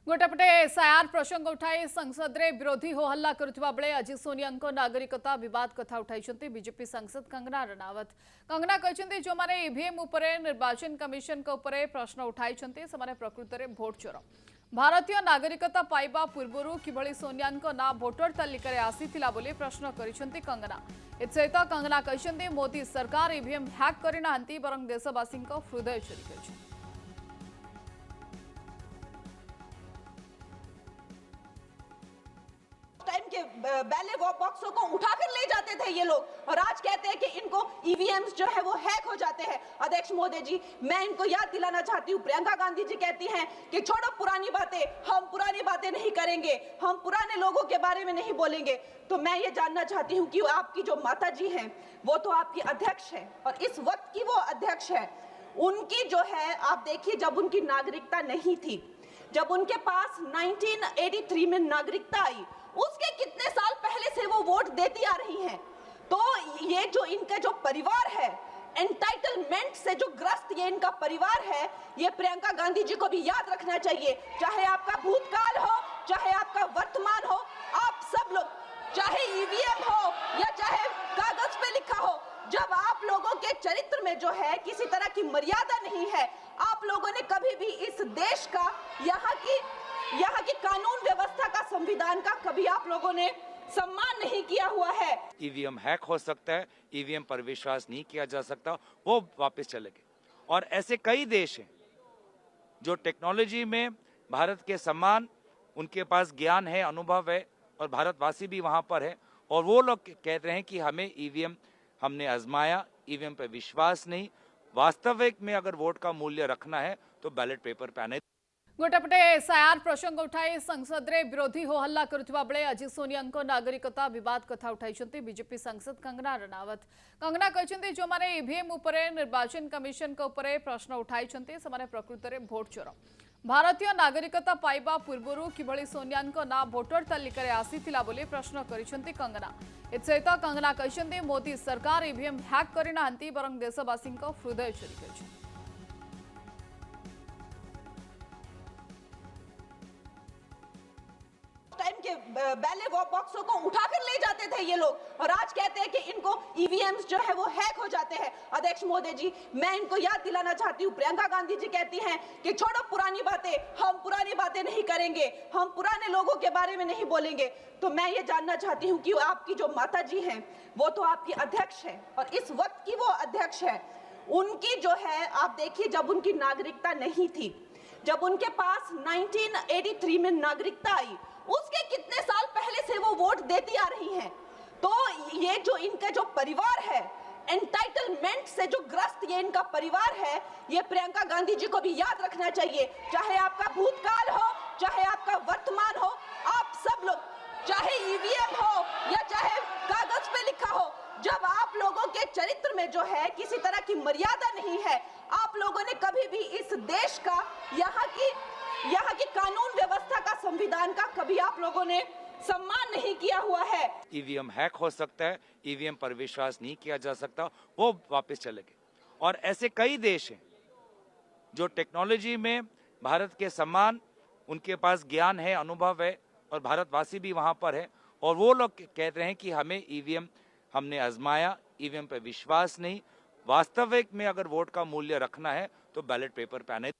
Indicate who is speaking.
Speaker 1: गोटेपटे SIR प्रसंग उठाई संसद रे विरोधी हो हल्ला करुवा बेले आज सोनिया नागरिकता विवाद कथा उठाई बीजेपी सांसद कंगना रनावत। कंगना कहते जो माने ईवीएम उपरे निर्वाचन कमिशन को उपरे प्रश्न उठाई से प्रकृत में भोट चोर। भारतीय नागरिकता पाइबा पूर्व किभली सोनिया ना भोटर तालिका आसीथिला बोली प्रश्न करिसेंती कंगना। एसहित कंगना कहते मोदी सरकार ईवीएम हैक करना बरं देशवासी हृदय चोरी कर।
Speaker 2: टाइम के बैलेट बॉक्सों को उठाकर ले जाते थे ये लोग, और आज कहते हैं कि इनको ईवीएम्स जो है वो हैक हो जाते हैं। अध्यक्ष महोदय जी, मैं इनको याद दिलाना चाहती हूँ, प्रियंका गांधी जी कहती हैं कि छोड़ो पुरानी बातें, हम पुरानी बातें नहीं करेंगे, हम पुराने लोगों के बारे में नहीं बोलेंगे। तो मैं ये जानना चाहती हूँ कि आपकी जो माता जी हैं वो तो आपकी अध्यक्ष है और इस वक्त की वो अध्यक्ष है। उनकी जो है, आप देखिए, जब उनकी नागरिकता नहीं थी, जब उनके पास 1983 में नागरिकता आई, उसके कितने साल पहले से वो वोट देती आ रही हैं। तो ये जो इनका जो परिवार है, एंटाइटलमेंट से जो ग्रस्त ये इनका परिवार है, ये प्रियंका गांधी जी को भी याद रखना चाहिए। चाहे आपका भूतकाल हो, चाहे आपका वर्तमान हो, आप सब लोग, चाहे ईवीएम हो या चाहे कागज पे लिखा हो, जब आप लोगों के चरित्र में जो है किसी तरह की मर्यादा नहीं है, आप लोगों ने कभी भी इस देश का, यहाँ की कानून व्यवस्था का, संविधान का कभी आप लोगों ने सम्मान नहीं किया हुआ है।
Speaker 3: ईवीएम हैक हो सकता है, ईवीएम पर विश्वास नहीं किया जा सकता, वो वापस चले गए। और ऐसे कई देश हैं जो टेक्नोलॉजी में भारत के समान, उनके पास ज्ञान है, अनुभव है, और भारतवासी भी वहां पर है, और वो लोग कहते हैं कि हमें ईवीएम, हमने आजमाया, ईवीएम पर विश्वास नहीं। वास्तविक में अगर वोट का मूल्य रखना है तो बैलेट पेपर पे आने।
Speaker 1: गोटेपटे एसआईआर प्रसंग उठाई संसद रे विरोधी हो हल्ला करुवा बेले आज सोनिया नागरिकता विवाद कथा उठाई बीजेपी सांसद कंगना रनावत। कंगना कहते जो माने ईवीएम उपरे निर्वाचन कमिशन को उपरे प्रश्न उठाई से प्रकृत में भोट चोर। भारतीय नागरिकता पाइबा पूर्व किभली सोनिया ना भोटर तालिका आसीथिला बोली प्रश्न करिसेंती कंगना। एसहित कंगना कहते मोदी सरकार ईवीएम हैक करना बरं देशवासी हृदय चोरी कर।
Speaker 2: टाइम के बैलेट बॉक्सों को उठाकर ले जाते थे ये लोग, और आज कहते हैं कि इनको ईवीएम्स जो है वो हैक हो जाते हैं। अध्यक्ष महोदय जी, मैं इनको याद दिलाना चाहती हूँ, प्रियंका गांधी जी कहती हैं कि छोड़ो पुरानी बातें, हम पुरानी बातें नहीं करेंगे, हम पुराने लोगों के बारे में नहीं बोलेंगे। तो मैं ये जानना चाहती हूँ कि आपकी जो माता जी हैं वो तो आपकी अध्यक्ष है और इस वक्त की वो अध्यक्ष है। उनकी जो है, आप देखिए, जब उनकी नागरिकता नहीं थी, जब उनके पास 1983 में नागरिकता आई, उसके कितने साल पहले से वो वोट देती आ रही हैं। तो ये जो इनका जो परिवार है, एंटाइटलमेंट से जो ग्रस्त ये इनका परिवार है, ये प्रियंका गांधी जी को भी याद रखना चाहिए। चाहे आपका भूतकाल हो, चाहे आपका वर्तमान हो, आप सब लोग, चाहे ईवीएम हो या चाहे कागज पे लिखा हो, जब आप लोगों के चरित्र में जो है किसी तरह की मर्यादा नहीं है, आप लोगों ने कभी भी इस देश का, यहाँ की कानून व्यवस्था का, संविधान का कभी आप लोगों ने सम्मान नहीं किया हुआ है।
Speaker 3: ईवीएम हैक हो सकता है, ईवीएम पर विश्वास नहीं किया जा सकता, वो वापस चले गए। और ऐसे कई देश हैं जो टेक्नोलॉजी में भारत के समान, उनके पास ज्ञान है, अनुभव है, और भारतवासी भी वहां पर है, और वो लोग कहते हैं कि हमें ईवीएम, हमने आजमाया, ईवीएम पर विश्वास नहीं। वास्तविक में अगर वोट का मूल्य रखना है तो बैलेट पेपर पे आने।